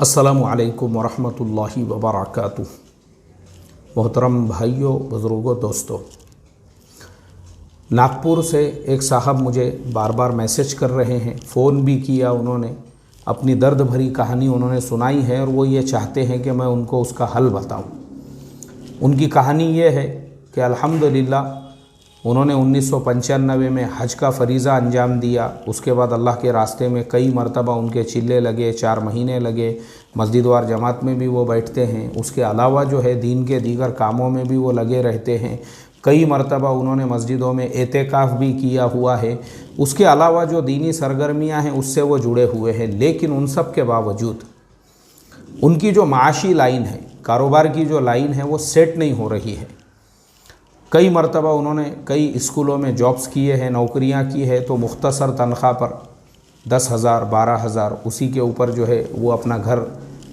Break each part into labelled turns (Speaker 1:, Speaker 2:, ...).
Speaker 1: अस्सलामु अलैकुम वरहमतुल्लाहि वबरकातुह। मोहतरम भाइयों, बुज़ुर्गों, दोस्तों, नागपुर से एक साहब मुझे बार बार मैसेज कर रहे हैं, फ़ोन भी किया। उन्होंने अपनी दर्द भरी कहानी उन्होंने सुनाई है और वो ये चाहते हैं कि मैं उनको उसका हल बताऊं। उनकी कहानी ये है कि अल्हम्दुलिल्लाह उन्होंने 1995 में हज का फ़रीज़ा अंजाम दिया। उसके बाद अल्लाह के रास्ते में कई मरतबा उनके चिल्ले लगे, 4 महीने लगे। मस्जिद वार जमात में भी वो बैठते हैं। उसके अलावा जो है दीन के दीगर कामों में भी वो लगे रहते हैं। कई मरतबा उन्होंने मस्जिदों में एतेकाफ़ भी किया हुआ है। उसके अलावा जो दीनी सरगर्मियाँ हैं उससे वो जुड़े हुए हैं। लेकिन उन सब के बावजूद उनकी जो माशी लाइन है, कारोबार की जो लाइन है, वो सेट नहीं हो रही है। कई मरतबा उन्होंने कई स्कूलों में जॉब्स किए हैं, नौकरियां की है, तो मुख्तसर तनख्वाह पर 10,000 12,000 उसी के ऊपर जो है वो अपना घर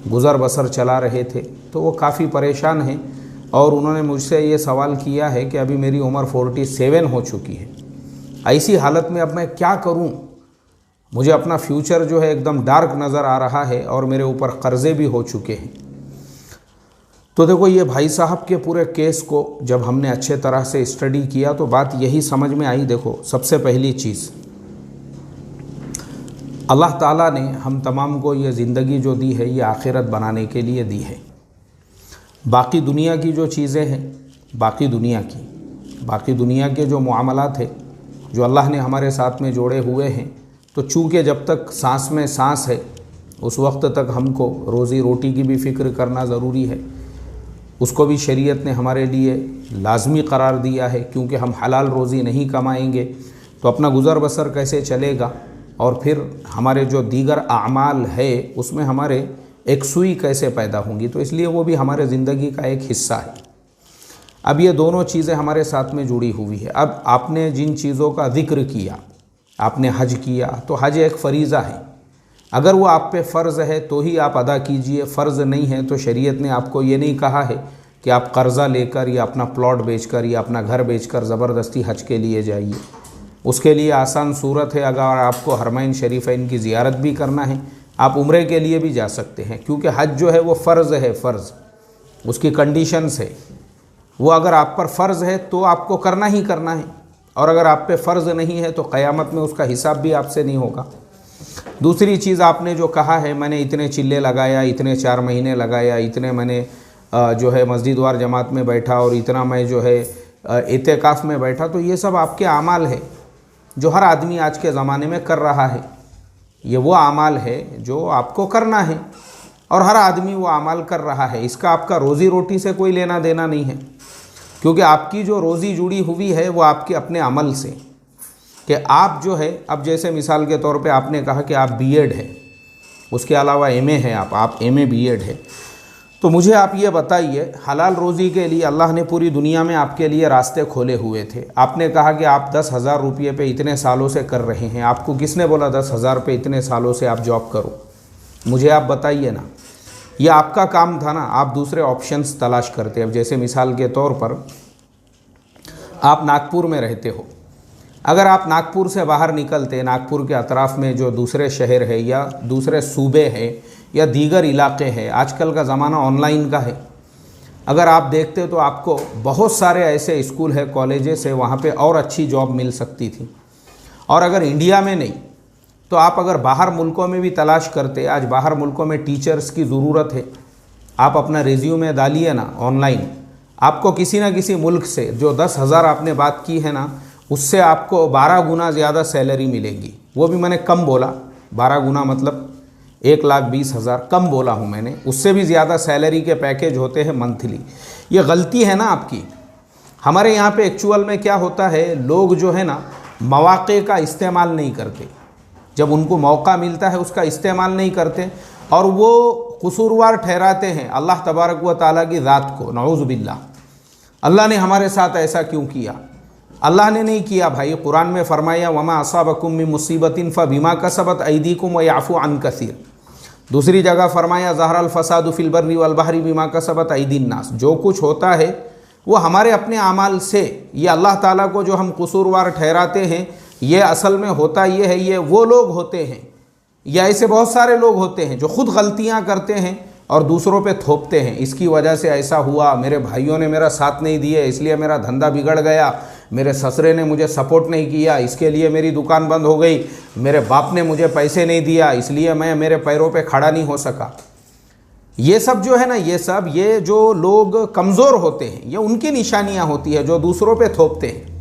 Speaker 1: गुज़र बसर चला रहे थे। तो वो काफ़ी परेशान हैं और उन्होंने मुझसे ये सवाल किया है कि अभी मेरी उम्र 47 हो चुकी है। ऐसी हालत में अब मैं क्या करूं? मुझे अपना फ्यूचर जो है एकदम डार्क नज़र आ रहा है और मेरे ऊपर कर्ज़े भी हो चुके हैं। तो देखो, ये भाई साहब के पूरे केस को जब हमने अच्छे तरह से स्टडी किया तो बात यही समझ में आई। देखो, सबसे पहली चीज़, अल्लाह ताला ने हम तमाम को ये ज़िंदगी जो दी है ये आखिरत बनाने के लिए दी है। बाकी दुनिया की जो चीज़ें हैं, बाकी दुनिया के जो मामलात है जो अल्लाह ने हमारे साथ में जोड़े हुए हैं, तो चूँकि जब तक सांस में सांस है उस वक्त तक हमको रोज़ी रोटी की भी फ़िक्र करना ज़रूरी है। उसको भी शरीयत ने हमारे लिए लाजमी करार दिया है, क्योंकि हम हलाल रोज़ी नहीं कमाएंगे तो अपना गुज़र बसर कैसे चलेगा, और फिर हमारे जो दीगर आमाल है उसमें हमारे एक सुई कैसे पैदा होंगी। तो इसलिए वो भी हमारे ज़िंदगी का एक हिस्सा है। अब ये दोनों चीज़ें हमारे साथ में जुड़ी हुई है। अब आपने जिन चीज़ों का ज़िक्र किया, आपने हज किया, तो हज एक फ़रीज़ा है। अगर वो आप पे फ़र्ज़ है तो ही आप अदा कीजिए, फ़र्ज़ नहीं है तो शरीयत ने आपको ये नहीं कहा है कि आप कर्ज़ा लेकर या अपना प्लॉट बेचकर या अपना घर बेचकर ज़बरदस्ती हज के लिए जाइए। उसके लिए आसान सूरत है, अगर आपको हरमैन शरीफ़ैन की ज़ियारत भी करना है आप उम्रे के लिए भी जा सकते हैं, क्योंकि हज जो है वो फ़र्ज़ है। फ़र्ज़ उसकी कंडीशंस है, वो अगर आप पर फ़र्ज़ है तो आपको करना ही करना है, और अगर आप पे फ़र्ज़ नहीं है तो क़यामत में उसका हिसाब भी आपसे नहीं होगा। दूसरी चीज़, आपने जो कहा है मैंने इतने चिल्ले लगाया, इतने 4 महीने लगाया, इतने मैंने जो है मस्जिद वार जमात में बैठा और इतना मैं जो है एतेकाफ़ में बैठा, तो ये सब आपके आमाल है जो हर आदमी आज के ज़माने में कर रहा है। ये वो आमाल है जो आपको करना है और हर आदमी वो आमाल कर रहा है। इसका आपका रोज़ी रोटी से कोई लेना देना नहीं है, क्योंकि आपकी जो रोज़ी जुड़ी हुई है वो आपके अपने अमल से, कि आप जो है, अब जैसे मिसाल के तौर पे आपने कहा कि आप बीएड है, उसके अलावा एमए है, आप एमए बीएड है, तो मुझे आप ये बताइए, हलाल रोज़ी के लिए अल्लाह ने पूरी दुनिया में आपके लिए रास्ते खोले हुए थे। आपने कहा कि आप 10,000 रुपये पे इतने सालों से कर रहे हैं। आपको किसने बोला 10,000 पे इतने सालों से आप जॉब करो? मुझे आप बताइए ना। यह आपका काम था ना, आप दूसरे ऑप्शंस तलाश करते। अब जैसे मिसाल के तौर पर आप नागपुर में रहते हो, अगर आप नागपुर से बाहर निकलते, नागपुर के अतराफ़ में जो दूसरे शहर है या दूसरे सूबे हैं या दीगर इलाके हैं, आजकल का ज़माना ऑनलाइन का है, अगर आप देखते तो आपको बहुत सारे ऐसे स्कूल है, कॉलेजेस है, वहाँ पे और अच्छी जॉब मिल सकती थी। और अगर इंडिया में नहीं तो आप अगर बाहर मुल्कों में भी तलाश करते, आज बाहर मुल्कों में टीचर्स की ज़रूरत है, आप अपना रिज्यूमे डालिए ना ऑनलाइन, आपको किसी न किसी मुल्क से जो 10,000 आपने बात की है ना, उससे आपको 12 गुना ज़्यादा सैलरी मिलेगी। वो भी मैंने कम बोला, 12 गुना मतलब 1,20,000 कम बोला हूँ मैंने, उससे भी ज़्यादा सैलरी के पैकेज होते हैं मंथली। ये गलती है ना आपकी। हमारे यहाँ पे एक्चुअल में क्या होता है, लोग जो है ना मौक़े का इस्तेमाल नहीं करते। जब उनको मौका मिलता है उसका इस्तेमाल नहीं करते और वो कसूरवार ठहराते हैं अल्लाह तबारक व तआला की ज़ात को। नऊज़ु बिल्लाह। अल्लाह ने हमारे साथ ऐसा क्यों किया? अल्लाह ने नहीं किया भाई। कुरान में फरमाया वमा असाबकुम मिन मुसीबतिन फबिमा कसबत ऐदीकुम व याफ़ू अन कसीर। दूसरी जगह फरमाया ज़हरल फ़सादु फ़िल बर्रि वल बहरि बिमा कसबत ऐदीन नास। जो कुछ होता है वो हमारे अपने आमाल से, ये अल्लाह ताला को जो हम कसूरवार ठहराते हैं, ये असल में होता ये है, ये वो लोग होते हैं या ऐसे बहुत सारे लोग होते हैं जो खुद गलतियां करते हैं और दूसरों पे थोपते हैं, इसकी वजह से ऐसा हुआ, मेरे भाइयों ने मेरा साथ नहीं दिया इसलिए मेरा धंधा बिगड़ गया, मेरे ससुरे ने मुझे सपोर्ट नहीं किया इसके लिए मेरी दुकान बंद हो गई, मेरे बाप ने मुझे पैसे नहीं दिया इसलिए मैं मेरे पैरों पे खड़ा नहीं हो सका। ये सब जो है ना, ये जो लोग कमज़ोर होते हैं ये उनकी निशानियां होती है जो दूसरों पे थोपते हैं।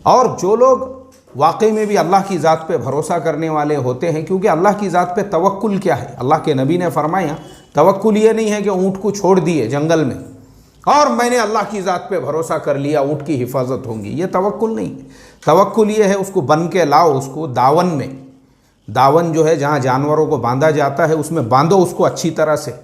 Speaker 1: और जो लोग वाकई में भी अल्लाह की ज़ात पे भरोसा करने वाले होते हैं, क्योंकि अल्लाह की ज़ात पे तवक्कुल क्या है, अल्लाह के नबी ने फरमाया तवक्कुल ये नहीं है कि ऊँट को छोड़ दिए जंगल में और मैंने अल्लाह की ज़ात पे भरोसा कर लिया ऊँट की हिफाजत होंगी, ये तवक्कुल नहीं है। तवक्कुल ये है उसको बन के लाओ, उसको दावन में, दावन जो है जहाँ जानवरों को बांधा जाता है उसमें बांधो उसको अच्छी तरह से,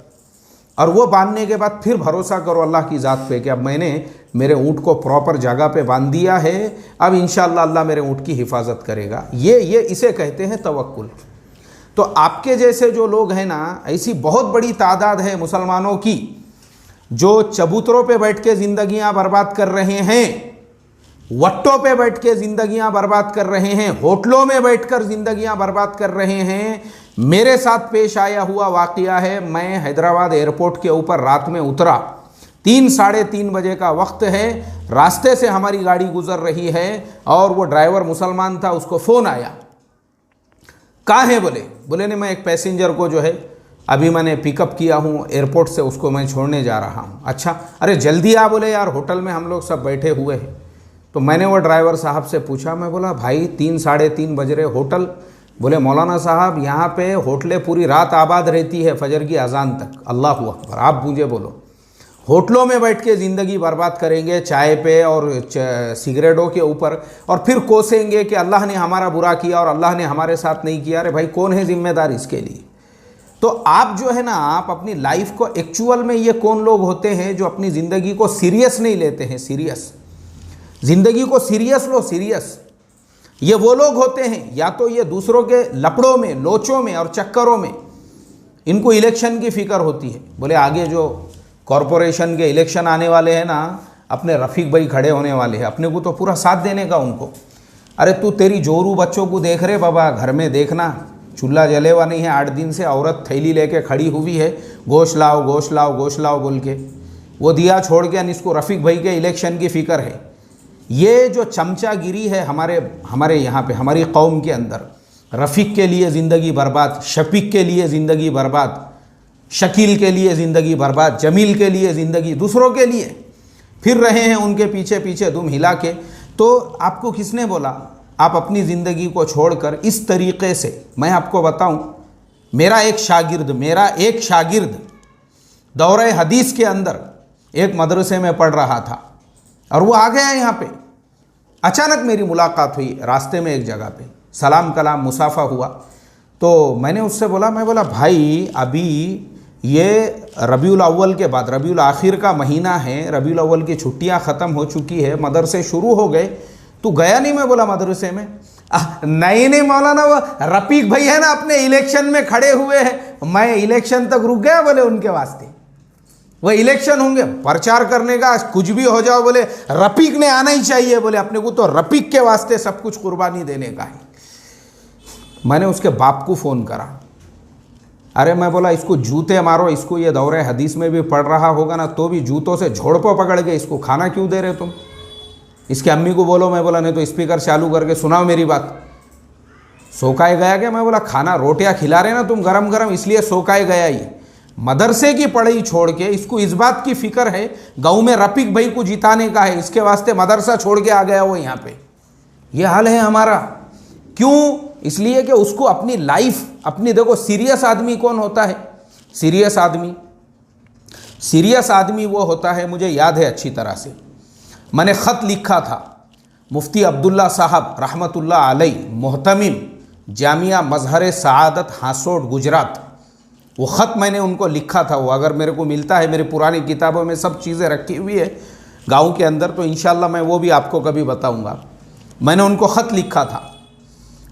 Speaker 1: और वो बांधने के बाद फिर भरोसा करो अल्लाह की ज़ात पे कि अब मैंने मेरे ऊँट को प्रॉपर जगह पे बांध दिया है, अब इंशाअल्लाह अल्लाह मेरे ऊँट की हिफाजत करेगा। ये इसे कहते हैं तवक्कुल। तो आपके जैसे जो लोग हैं ना, ऐसी बहुत बड़ी तादाद है मुसलमानों की जो चबूतरों पे बैठ के ज़िंदगियाँ बर्बाद कर रहे हैं, वट्टों पे बैठ के ज़िंदगियाँ बर्बाद कर रहे हैं, होटलों में बैठकर ज़िंदगियाँ बर्बाद कर रहे हैं। मेरे साथ पेश आया हुआ वाक़या है, मैं हैदराबाद एयरपोर्ट के ऊपर रात में उतरा, 3-3:30 बजे का वक्त है, रास्ते से हमारी गाड़ी गुज़र रही है और वो ड्राइवर मुसलमान था, उसको फ़ोन आया, कहाँ है? बोले नहीं मैं एक पैसेंजर को जो है अभी मैंने पिकअप किया हूँ एयरपोर्ट से, उसको मैं छोड़ने जा रहा हूँ। अच्छा, अरे जल्दी आ। बोले यार होटल में हम लोग सब बैठे हुए हैं। तो मैंने वो ड्राइवर साहब से पूछा, मैं बोला भाई 3-3:30 बज रहे, होटल? बोले मौलाना साहब यहाँ पे होटलें पूरी रात आबाद रहती है फजर की अजान तक। अल्लाह अकबर। आप मुझे बोलो होटलों में बैठ के ज़िंदगी बर्बाद करेंगे चाय पे और सिगरेटों के ऊपर, और फिर कोसेंगे कि अल्लाह ने हमारा बुरा किया और अल्लाह ने हमारे साथ नहीं किया। अरे भाई कौन है ज़िम्मेदार इसके लिए? तो आप जो है ना, आप अपनी लाइफ को एक्चुअल में, ये कौन लोग होते हैं जो अपनी ज़िंदगी को सीरियस नहीं लेते हैं? सीरियस ज़िंदगी को सीरियस लो, सीरियस। ये वो लोग होते हैं या तो ये दूसरों के लपड़ों में, लोचों में और चक्करों में इनको इलेक्शन की फ़िक्र होती है। बोले आगे जो कॉरपोरेशन के इलेक्शन आने वाले हैं ना, अपने रफ़ीक भाई खड़े होने वाले हैं, अपने को तो पूरा साथ देने का उनको। अरे तू तेरी जोरू बच्चों को देख रहे बाबा, घर में देखना चूल्हा जले हुआ नहीं है, 8 दिन से औरत थैली लेके खड़ी हुई है, गोश्त लाओ गोश्त लाओ गोश्त लाओ बोल के, वो दिया छोड़ के इसको रफ़ीक भाई के इलेक्शन की फ़िक्र है। ये जो चमचागिरी है हमारे यहाँ पे, हमारी कौम के अंदर, रफ़ीक के लिए ज़िंदगी बर्बाद, शफीक के लिए ज़िंदगी बर्बाद, शकील के लिए ज़िंदगी बर्बाद, जमील के लिए ज़िंदगी, दूसरों के लिए फिर रहे हैं उनके पीछे पीछे दुम हिला के। तो आपको किसने बोला आप अपनी ज़िंदगी को छोड़कर इस तरीक़े से? मैं आपको बताऊं, मेरा एक शागिर्द दौरे हदीस के अंदर एक मदरसे में पढ़ रहा था और वो आ गया यहाँ पे। अचानक मेरी मुलाकात हुई रास्ते में एक जगह पे, सलाम कलाम मुसाफा हुआ। तो मैंने उससे बोला, मैं बोला भाई अभी ये रबीउल अव्वल के बाद, रबीउल आखिर का महीना है, रबीउल अव्वल की छुट्टियां ख़त्म हो चुकी है, मदरसे शुरू हो गए, तू गया नहीं? मैं बोला मदरसे में। नहीं मौलाना, वो रफ़ीक भाई है ना अपने इलेक्शन में खड़े हुए हैं, मैं इलेक्शन तक रुक गया। बोले उनके वास्ते वो इलेक्शन होंगे, प्रचार करने का कुछ भी हो जाओ, बोले रफ़ीक ने आना ही चाहिए, बोले अपने को तो रफ़ीक के वास्ते सब कुछ कुर्बानी देने का है। मैंने उसके बाप को फ़ोन करा, अरे मैं बोला इसको जूते मारो, इसको ये दौरे हदीस में भी पढ़ रहा होगा ना, तो भी जूतों से झोड़पों पकड़ के इसको खाना क्यों दे रहे तुम? इसके अम्मी को बोलो। मैं बोला नहीं तो स्पीकर चालू करके सुनाओ मेरी बात। सोकाए गया क्या? मैं बोला खाना रोटियां खिला रहे ना तुम गरम गरम, इसलिए सोकाए गया। ये मदरसे की पढ़ाई छोड़ के इसको इस बात की फ़िक्र है गाँव में रफ़ीक भाई को जिताने का है, इसके वास्ते मदरसा छोड़ के आ गया वो यहाँ पे। ये हाल है हमारा। क्यों? इसलिए कि उसको अपनी लाइफ, अपनी, देखो सीरियस आदमी कौन होता है? सीरियस आदमी वो होता है, मुझे याद है अच्छी तरह से, मैंने ख़त लिखा था मुफ्ती अब्दुल्ला साहब रहमतुल्लाह अलैह, मोहतमिम जामिया मजहर सआदत हासोट गुजरात। वो ख़त मैंने उनको लिखा था, वो अगर मेरे को मिलता है, मेरी पुरानी किताबों में सब चीज़ें रखी हुई है गाँव के अंदर, तो इंशाअल्लाह मैं वो भी आपको कभी बताऊँगा। मैंने उनको ख़त लिखा था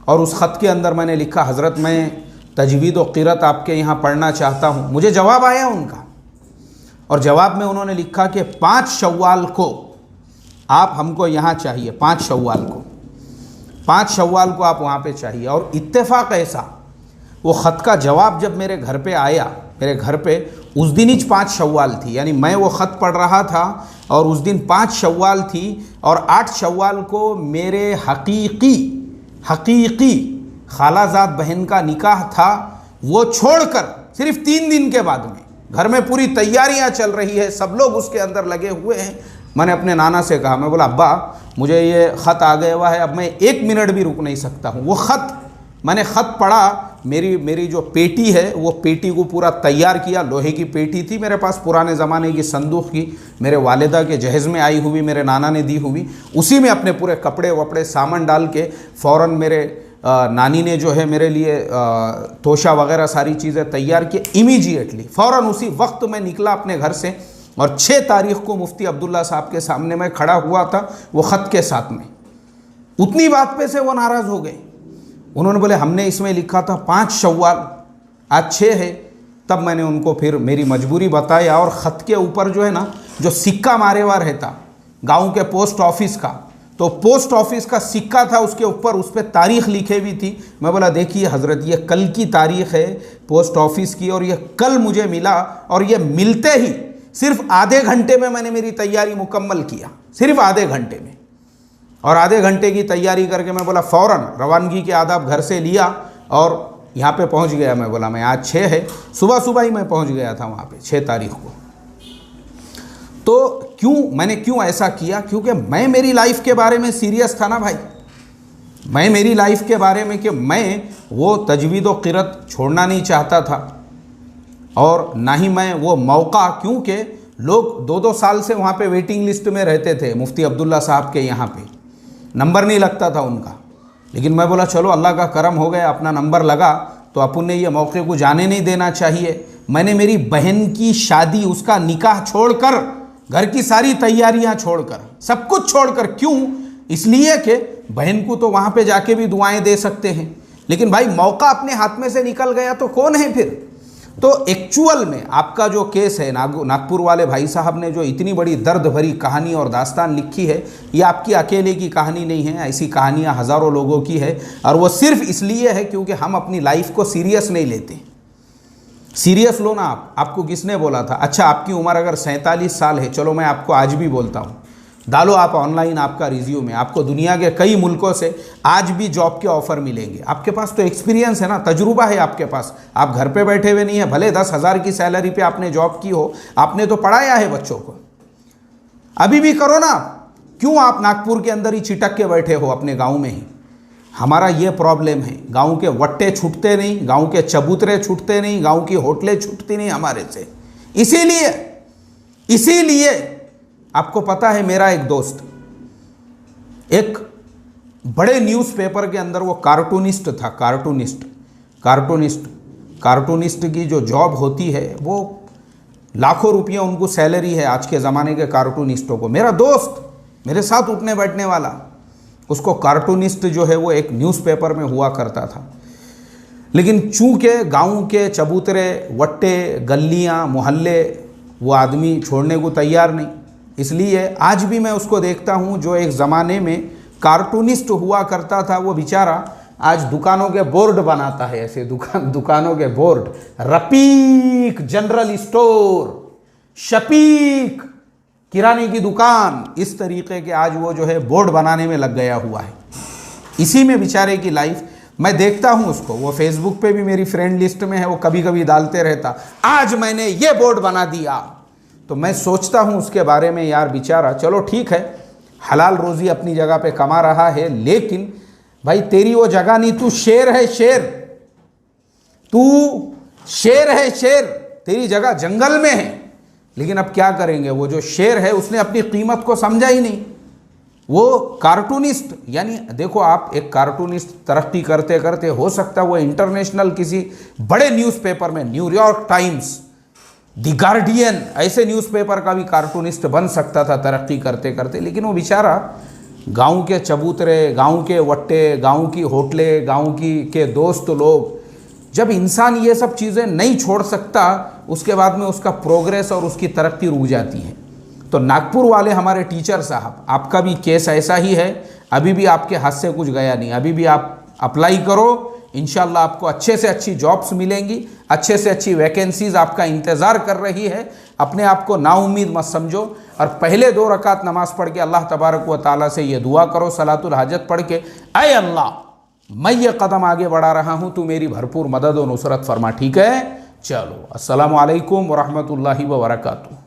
Speaker 1: और उस ख़त के अंदर मैंने लिखा, हज़रत मैं तजवीद व क़िरत आपके यहाँ पढ़ना चाहता हूँ। मुझे जवाब आया उनका, और जवाब में उन्होंने लिखा कि 5 शव्वाल को आप हमको यहाँ चाहिए, 5 शव्वाल को आप वहाँ पे चाहिए। और इत्तेफाक ऐसा वो ख़त का जवाब जब मेरे घर पे आया, मेरे घर पे उस दिन ही 5 शव्वाल थी, यानी मैं वो ख़त पढ़ रहा था और उस दिन 5 शव्वाल थी और 8 शव्वाल को मेरे हकीकी खालाजाद बहन का निकाह था। वो छोड़कर सिर्फ 3 दिन के बाद में घर में पूरी तैयारियां चल रही है, सब लोग उसके अंदर लगे हुए हैं। मैंने अपने नाना से कहा, मैं बोला अब्बा मुझे ये ख़त आ गया हुआ है, अब मैं 1 मिनट भी रुक नहीं सकता हूँ। वो ख़त मैंने ख़त पढ़ा, मेरी जो पेटी है वो पेटी को पूरा तैयार किया। लोहे की पेटी थी मेरे पास, पुराने ज़माने की संदूक की, मेरे वालिदा के जहेज़ में आई हुई, मेरे नाना ने दी हुई। उसी में अपने पूरे कपड़े वपड़े सामान डाल के फ़ौरन मेरे नानी ने जो है मेरे लिए तोशा वगैरह सारी चीज़ें तैयार की। इमीडिएटली फ़ौरन उसी वक्त मैं निकला अपने घर से और 6 तारीख़ को मुफ्ती अब्दुल्ला साहब के सामने मैं खड़ा हुआ था वो ख़त के साथ में। उतनी बात पे से वो नाराज़ हो गए। उन्होंने बोले हमने इसमें लिखा था 5 शव्वाल, आज 6 है। तब मैंने उनको फिर मेरी मजबूरी बताया और ख़त के ऊपर जो है ना, जो सिक्का मारे हुआ रहता गांव के पोस्ट ऑफिस का, तो पोस्ट ऑफिस का सिक्का था, उसके ऊपर उस पर तारीख़ लिखे हुई थी। मैं बोला देखिए हज़रत, ये कल की तारीख़ है पोस्ट ऑफिस की और ये कल मुझे मिला और ये मिलते ही सिर्फ आधे घंटे में मैंने मेरी तैयारी मुकम्मल किया, सिर्फ आधे घंटे में। और आधे घंटे की तैयारी करके मैं बोला फ़ौरन रवानगी के आदाब घर से लिया और यहाँ पे पहुँच गया। मैं बोला मैं आज 6 है, सुबह सुबह ही मैं पहुँच गया था वहाँ पे 6 तारीख़ को। तो मैंने क्यों ऐसा किया? क्योंकि मैं मेरी लाइफ के बारे में सीरियस था ना भाई। मैं मेरी लाइफ के बारे में कि मैं वो तजवीद व क़िरत छोड़ना नहीं चाहता था और ना ही मैं वो मौका, क्योंकि लोग 2-2 साल से वहाँ पे वेटिंग लिस्ट में रहते थे मुफ्ती अब्दुल्ला साहब के यहाँ पे, नंबर नहीं लगता था उनका। लेकिन मैं बोला चलो अल्लाह का करम हो गया, अपना नंबर लगा तो अपन ने ये मौके को जाने नहीं देना चाहिए। मैंने मेरी बहन की शादी, उसका निकाह छोड़कर, घर की सारी तैयारियां छोड़कर, सब कुछ छोड़कर, क्यों? इसलिए कि बहन को तो वहाँ पे जाके भी दुआएं दे सकते हैं, लेकिन भाई मौका अपने हाथ में से निकल गया तो कौन है फिर? तो एक्चुअल में आपका जो केस है, नागपुर वाले भाई साहब ने जो इतनी बड़ी दर्द भरी कहानी और दास्तान लिखी है, ये आपकी अकेले की कहानी नहीं है। ऐसी कहानियाँ हज़ारों लोगों की है और वो सिर्फ इसलिए है क्योंकि हम अपनी लाइफ को सीरियस नहीं लेते। सीरियस लो ना आपको किसने बोला था? अच्छा, आपकी उम्र अगर 47 साल है, चलो मैं आपको आज भी बोलता हूँ, डालो आप ऑनलाइन आपका रिज्यूमे, आपको दुनिया के कई मुल्कों से आज भी जॉब के ऑफ़र मिलेंगे। आपके पास तो एक्सपीरियंस है ना, तजुर्बा है आपके पास, आप घर पे बैठे हुए नहीं है। भले 10,000 की सैलरी पे आपने जॉब की हो, आपने तो पढ़ाया है बच्चों को, अभी भी करो ना। क्यों आप नागपुर के अंदर ही चिटक के बैठे हो अपने गाँव में ही? हमारा ये प्रॉब्लम है, गांव के वट्टे छूटते नहीं, गांव के चबूतरे छूटते नहीं, गांव की होटलें छूटती नहीं हमारे से। इसीलिए आपको पता है, मेरा एक दोस्त एक बड़े न्यूज़पेपर के अंदर वो कार्टूनिस्ट था। कार्टूनिस्ट की जो जॉब होती है वो लाखों रुपया उनको सैलरी है आज के ज़माने के कार्टूनिस्टों को। मेरा दोस्त, मेरे साथ उठने बैठने वाला, उसको कार्टूनिस्ट जो है वो एक न्यूज़पेपर में हुआ करता था। लेकिन चूँकि गांव के चबूतरे, वट्टे, गलियां, मोहल्ले वो आदमी छोड़ने को तैयार नहीं, इसलिए आज भी मैं उसको देखता हूँ जो एक ज़माने में कार्टूनिस्ट हुआ करता था। वो बेचारा आज दुकानों के बोर्ड बनाता है, ऐसे दुकानों के board, Rafiq general store, Shafiq किराने की दुकान, इस तरीके के आज वो जो है बोर्ड बनाने में लग गया हुआ है। इसी में बेचारे की लाइफ, मैं देखता हूँ उसको, वो फेसबुक पे भी मेरी फ्रेंड लिस्ट में है, वो कभी कभी डालते रहता आज मैंने ये बोर्ड बना दिया। तो मैं सोचता हूँ उसके बारे में, यार बेचारा, चलो ठीक है, हलाल रोज़ी अपनी जगह पे कमा रहा है, लेकिन भाई तेरी वो जगह नहीं, तू शेर है, शेर, तेरी जगह जंगल में है। लेकिन अब क्या करेंगे, वो जो शेर है उसने अपनी कीमत को समझा ही नहीं। वो कार्टूनिस्ट, यानी देखो आप, एक कार्टूनिस्ट तरक्की करते करते हो सकता है वो इंटरनेशनल किसी बड़े न्यूज़पेपर में, न्यूयॉर्क टाइम्स, द गार्डियन, ऐसे न्यूज़पेपर का भी कार्टूनिस्ट बन सकता था तरक्की करते करते। लेकिन वो बेचारा गांव के चबूतरे, गांव के वट्टे, गांव की होटलें, गांव के दोस्त लोग, जब इंसान ये सब चीज़ें नहीं छोड़ सकता, उसके बाद में उसका प्रोग्रेस और उसकी तरक्की रुक जाती है। तो नागपुर वाले हमारे टीचर साहब, आपका भी केस ऐसा ही है, अभी भी आपके हाथ से कुछ गया नहीं, अभी भी आप अप्लाई करो, इंशाअल्लाह आपको अच्छे से अच्छी जॉब्स मिलेंगी, अच्छे से अच्छी वैकेंसीज़ आपका इंतज़ार कर रही है। अपने आप को नाउम्मीद मत समझो और पहले 2 रकात नमाज़ पढ़ के अल्लाह तबारक व तआला से ये दुआ करो सलातुल हाजत पढ़ के, ऐ अल्लाह मैं ये कदम आगे बढ़ा रहा हूँ, तू मेरी भरपूर मदद और नुसरत फरमा। ठीक है, चलो अस्सलामु अलैकुम व रहमतुल्लाहि व बरकातुहू।